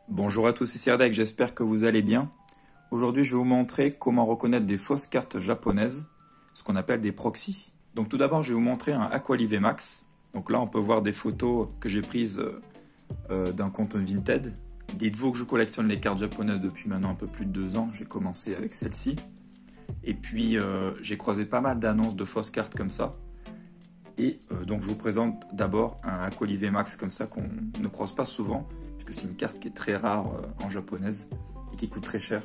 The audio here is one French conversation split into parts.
Bonjour à tous, ici Ardec, j'espère que vous allez bien. Aujourd'hui, je vais vous montrer comment reconnaître des fausses cartes japonaises, ce qu'on appelle des proxys. Donc tout d'abord, je vais vous montrer un Aqualive Max. Donc là, on peut voir des photos que j'ai prises d'un compte Vinted. Dites-vous que je collectionne les cartes japonaises depuis maintenant un peu plus de 2 ans. J'ai commencé avec celle-ci. Et puis, j'ai croisé pas mal d'annonces de fausses cartes comme ça. Et donc, je vous présente d'abord un Aqualive Max comme ça qu'on ne croise pas souvent, puisque c'est une carte qui est très rare en japonaise et qui coûte très cher.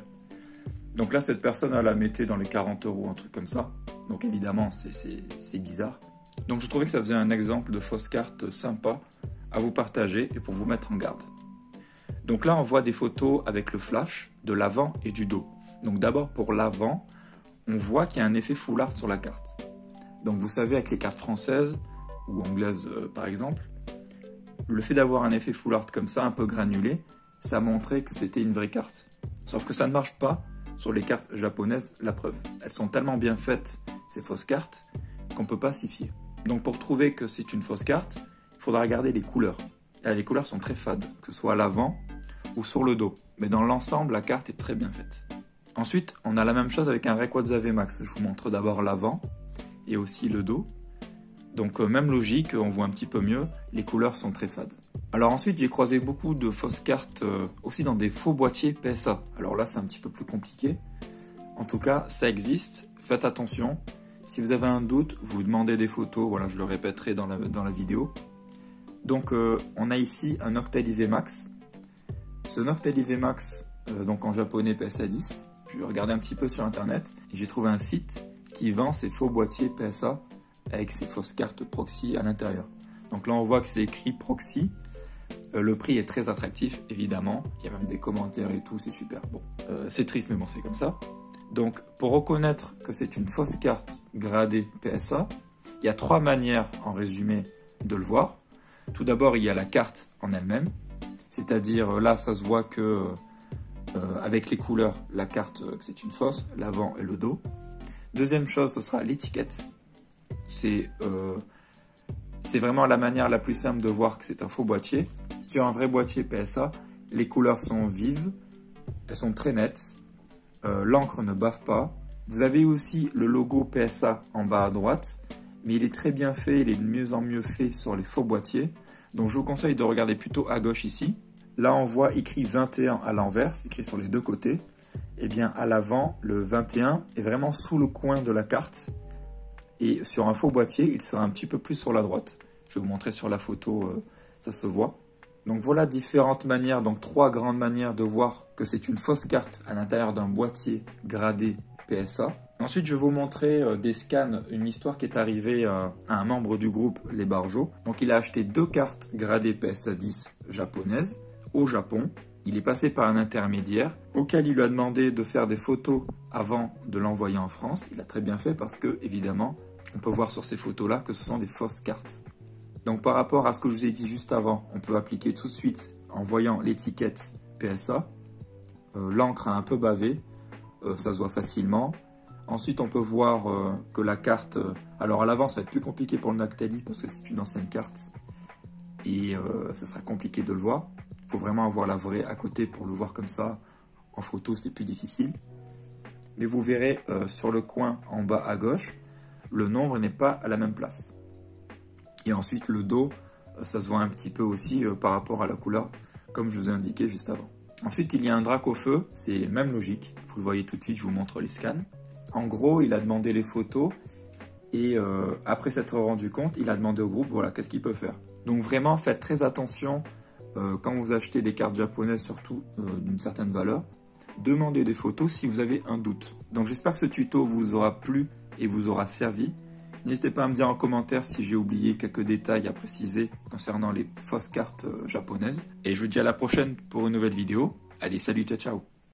Donc là, cette personne, elle la mettait dans les 40 €, un truc comme ça. Donc évidemment, c'est bizarre. Donc je trouvais que ça faisait un exemple de fausse carte sympa à vous partager et pour vous mettre en garde. Donc là, on voit des photos avec le flash de l'avant et du dos. Donc d'abord, pour l'avant, on voit qu'il y a un effet full art sur la carte. Donc vous savez, avec les cartes françaises ou anglaises par exemple, le fait d'avoir un effet full art comme ça, un peu granulé, ça montrait que c'était une vraie carte. Sauf que ça ne marche pas sur les cartes japonaises, la preuve. Elles sont tellement bien faites, ces fausses cartes, qu'on ne peut pas s'y fier. Donc pour trouver que c'est une fausse carte, il faudra regarder les couleurs. Là, les couleurs sont très fades, que ce soit à l'avant ou sur le dos. Mais dans l'ensemble, la carte est très bien faite. Ensuite, on a la même chose avec un Rayquaza VMAX. Je vous montre d'abord l'avant et aussi le dos. Donc même logique, on voit un petit peu mieux, les couleurs sont très fades. Alors ensuite, j'ai croisé beaucoup de fausses cartes aussi dans des faux boîtiers PSA. Alors là, c'est un petit peu plus compliqué. En tout cas, ça existe, faites attention. Si vous avez un doute, vous demandez des photos, voilà, je le répéterai dans la vidéo. Donc on a ici un Octalive Max. Ce Octalive Max, donc en japonais PSA 10, je regardais un petit peu sur internet et j'ai trouvé un site qui vend ces faux boîtiers PSA avec ces fausses cartes proxy à l'intérieur. Donc là on voit que c'est écrit proxy. Le prix est très attractif évidemment, il y a même des commentaires et tout, c'est super. Bon, c'est triste mais bon c'est comme ça. Donc pour reconnaître que c'est une fausse carte gradée PSA, il y a 3 manières en résumé de le voir. Tout d'abord il y a la carte en elle-même, c'est-à-dire là ça se voit que avec les couleurs, la carte c'est une fausse, l'avant et le dos. Deuxième chose, ce sera l'étiquette. C'est vraiment la manière la plus simple de voir que c'est un faux boîtier. Sur un vrai boîtier PSA, les couleurs sont vives, elles sont très nettes, l'encre ne bave pas. Vous avez aussi le logo PSA en bas à droite, mais il est très bien fait, il est de mieux en mieux fait sur les faux boîtiers. Donc je vous conseille de regarder plutôt à gauche ici. Là on voit écrit 21 à l'envers, c'est écrit sur les 2 côtés. Et bien à l'avant, le 21 est vraiment sous le coin de la carte. Et sur un faux boîtier, il sera un petit peu plus sur la droite. Je vais vous montrer sur la photo, ça se voit. Donc voilà différentes manières, donc 3 grandes manières de voir que c'est une fausse carte à l'intérieur d'un boîtier gradé PSA. Ensuite, je vais vous montrer des scans, une histoire qui est arrivée à un membre du groupe Les Barjots. Donc il a acheté 2 cartes gradées PSA 10 japonaises au Japon. Il est passé par un intermédiaire auquel il lui a demandé de faire des photos avant de l'envoyer en France. Il a très bien fait parce que, évidemment, on peut voir sur ces photos-là que ce sont des fausses cartes. Donc par rapport à ce que je vous ai dit juste avant, on peut appliquer tout de suite en voyant l'étiquette PSA. L'encre a un peu bavé, ça se voit facilement. Ensuite, on peut voir que la carte... alors à l'avant, ça va être plus compliqué pour le Noctali parce que c'est une ancienne carte. Et ça sera compliqué de le voir. Il faut vraiment avoir la vraie à côté pour le voir comme ça. En photo, c'est plus difficile. Mais vous verrez sur le coin en bas à gauche, le nombre n'est pas à la même place. Et ensuite, le dos, ça se voit un petit peu aussi par rapport à la couleur, comme je vous ai indiqué juste avant. Ensuite, il y a un drac au feu, c'est même logique. Vous le voyez tout de suite, je vous montre les scans. En gros, il a demandé les photos et après s'être rendu compte, il a demandé au groupe, voilà, qu'est-ce qu'il peut faire. Donc vraiment, faites très attention quand vous achetez des cartes japonaises, surtout d'une certaine valeur. Demandez des photos si vous avez un doute. Donc j'espère que ce tuto vous aura plu et vous aura servi. N'hésitez pas à me dire en commentaire si j'ai oublié quelques détails à préciser concernant les fausses cartes japonaises. Et je vous dis à la prochaine pour une nouvelle vidéo. Allez, salut, ciao, ciao!